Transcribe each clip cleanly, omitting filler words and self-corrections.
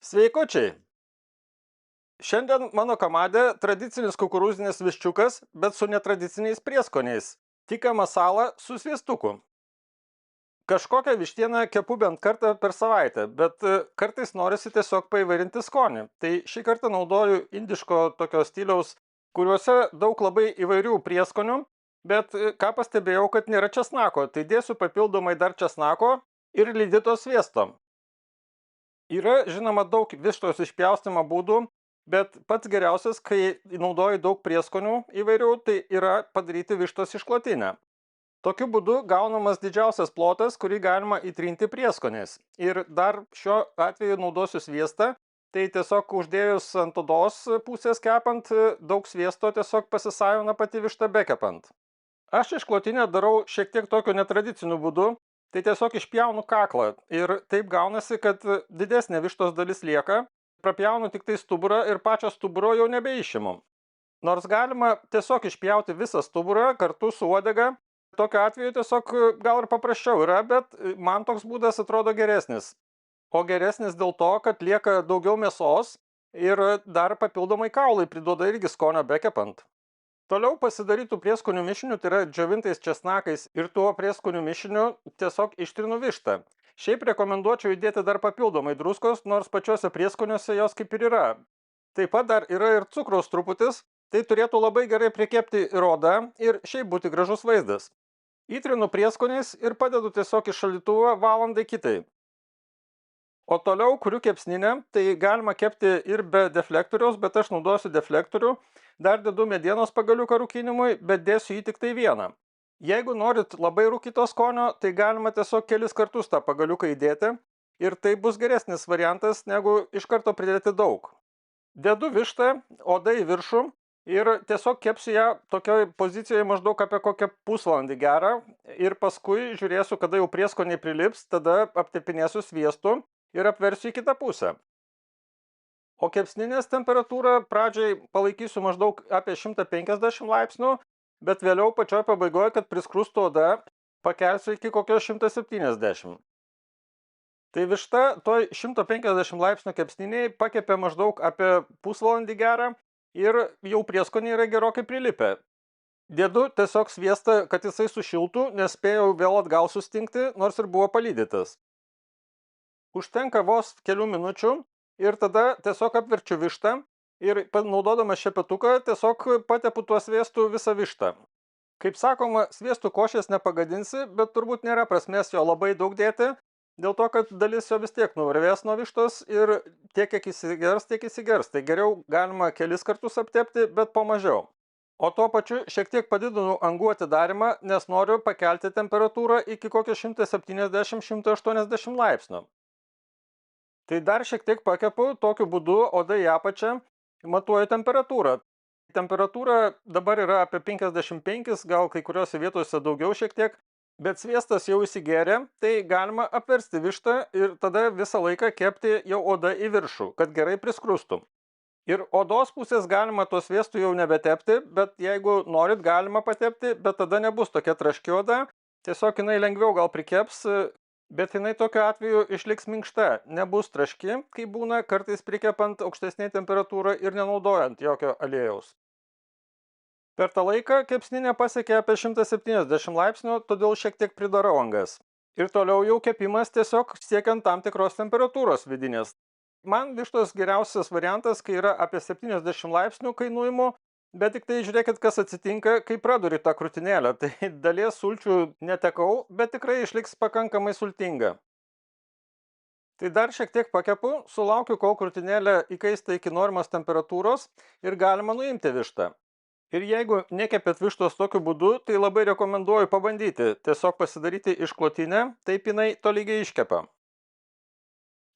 Sveikučiai! Šiandien mano komande tradicinis kukurūzinis viščiukas, bet su netradiciniais prieskoniais. Tika masala su sviestuku. Kažkokią vištieną kepu bent kartą per savaitę, bet kartais norisi tiesiog paįvairinti skonį. Tai šį kartą naudoju indiško tokio stiliaus, kuriuose daug labai įvairių prieskonių, bet ką pastebėjau, kad nėra česnako, tai dėsiu papildomai dar česnako ir lydyto sviesto. Yra, žinoma, daug vištos išpjaustymo būdų, bet pats geriausias, kai naudoji daug prieskonių įvairių, tai yra padaryti vištos išklotinę. Tokiu būdu gaunamas didžiausias plotas, kurį galima įtrinti prieskoniais. Ir dar šiuo atveju naudosiu sviestą, tai tiesiog uždėjus ant odos pusės kepant, daug sviesto tiesiog pasisavina pati višta bekepant. Aš išklotinę darau šiek tiek tokiu netradiciniu būdu, tai tiesiog išpjaunu kaklą ir taip gaunasi, kad didesnė vištos dalis lieka, prapjaunu tik tai stuburą ir pačio stuburo jau nebeišimu. Nors galima tiesiog išpjauti visą stuburą kartu su uodega, tokiu atveju tiesiog gal ir paprasčiau yra, bet man toks būdas atrodo geresnis. O geresnis dėl to, kad lieka daugiau mėsos ir dar papildomai kaulai priduoda irgi skonio bekepant. Toliau pasidarytų prieskonių mišinių, tai yra džiovintais česnakais ir tuo prieskonių mišiniu tiesiog ištrinu vištą. Šiaip rekomenduočiau įdėti dar papildomai druskos, nors pačiuose prieskoniuose jos kaip ir yra. Taip pat dar yra ir cukraus truputis, tai turėtų labai gerai prikepti ir odą ir šiaip būti gražus vaizdas. Įtrinu prieskoniais ir padedu tiesiog į šaldytuvą valandai kitai. O toliau kuriu kepsninę, tai galima kepti ir be deflektoriaus, bet aš naudosiu deflektorių. Dar dedu medienos pagaliuką rūkinimui, bet dėsiu jį tik tai vieną. Jeigu norit labai rūkyto skonio, tai galima tiesiog kelis kartus tą pagaliuką įdėti ir tai bus geresnis variantas, negu iš karto pridėti daug. Dedu vištą, odą į viršų ir tiesiog kepsiu ją tokioj pozicijoje maždaug apie kokią pusvalandį gerą ir paskui žiūrėsiu, kada jau prieskoniai prilips, tada aptepinėsiu sviestu ir apversiu į kitą pusę. O kepsninės temperatūrą pradžiai palaikysiu maždaug apie 150 laipsnių, bet vėliau pačioj pabaigoje, kad priskrustų oda, pakelsiu iki kokio 170. Tai višta toj 150 laipsnių kepsniniai pakepė maždaug apie pusvalandį gerą ir jau prieskoniai yra gerokai prilipę. Dėdu tiesiog sviestą, kad jisai sušiltų, nes spėjau vėl atgal sustingti, nors ir buvo palydytas. Užtenka vos kelių minučių. Ir tada tiesiog apverčiu vištą ir naudodamas šepetuką tiesiog patepu tuo sviestu visą vištą. Kaip sakoma, sviestų košės nepagadinsi, bet turbūt nėra prasmės jo labai daug dėti, dėl to, kad dalis jo vis tiek nuvarvės nuo vištos ir tiek, kiek įsigers, tiek įsigers. Tai geriau galima kelis kartus aptepti, bet po mažiau. O tuo pačiu šiek tiek padidinu angų atidarimą, nes noriu pakelti temperatūrą iki kokio 170-180 laipsnių. Tai dar šiek tiek pakepu, tokiu būdu oda į apačią, matuoju temperatūrą. Temperatūra dabar yra apie 55, gal kai kuriuose vietose daugiau šiek tiek, bet sviestas jau įsigėrė, tai galima apversti vištą ir tada visą laiką kepti jau oda į viršų, kad gerai priskrustų. Ir odos pusės galima to sviestu jau nebetepti, bet jeigu norit, galima patepti, bet tada nebus tokia traški oda, tiesiog jinai lengviau gal prikeps, bet jinai tokiu atveju išliks minkšta, nebus traški, kai būna kartais prikepant aukštesnė temperatūra ir nenaudojant jokio aliejaus. Per tą laiką kepsninė pasiekė apie 170 laipsnių, todėl šiek tiek pridarau angas. Ir toliau jau kepimas tiesiog siekiant tam tikros temperatūros vidinės. Man vištos geriausias variantas, kai yra apie 70 laipsnių kainuojimo, bet tik tai žiūrėkit, kas atsitinka, kai praduri tą krūtinėlę. Tai dalies sulčių netekau, bet tikrai išliks pakankamai sultinga. Tai dar šiek tiek pakepu, sulaukiu, kol krūtinėlė įkaista iki normos temperatūros ir galima nuimti vištą. Ir jeigu nekepėt vištos tokiu būdu, tai labai rekomenduoju pabandyti. Tiesiog pasidaryti išklotinę, taip jinai tolygiai iškepa.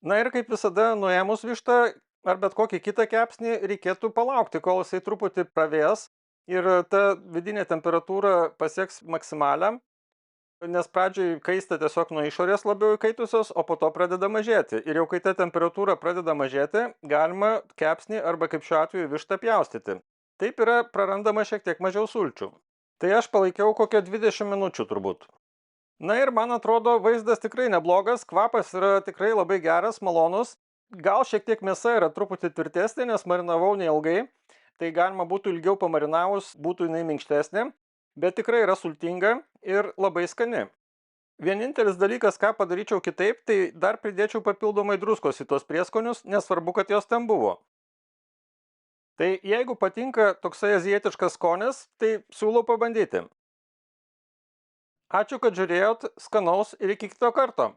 Na ir kaip visada, nuėmus vištą ar bet kokį kitą kepsnį, reikėtų palaukti, kol jisai truputį pravės ir ta vidinė temperatūra pasieks maksimalią, nes pradžiai kaista tiesiog nuo išorės labiau įkaitusios, o po to pradeda mažėti. Ir jau kai ta temperatūra pradeda mažėti, galima kepsnį arba kaip šiuo atveju vištą pjaustyti. Taip yra prarandama šiek tiek mažiau sulčių. Tai aš palaikiau kokią 20 minučių turbūt. Na ir man atrodo, vaizdas tikrai neblogas, kvapas yra tikrai labai geras, malonus. Gal šiek tiek mėsa yra truputį tvirtesnė, nes marinavau neilgai, tai galima būtų ilgiau pamarinavus, būtų jinai minkštesnė, bet tikrai yra sultinga ir labai skani. Vienintelis dalykas, ką padaryčiau kitaip, tai dar pridėčiau papildomai druskos į tuos prieskonius, nesvarbu, kad jos ten buvo. Tai jeigu patinka toksai azijietiškas skonis, tai siūlau pabandyti. Ačiū, kad žiūrėjot, skanaus ir iki kito karto.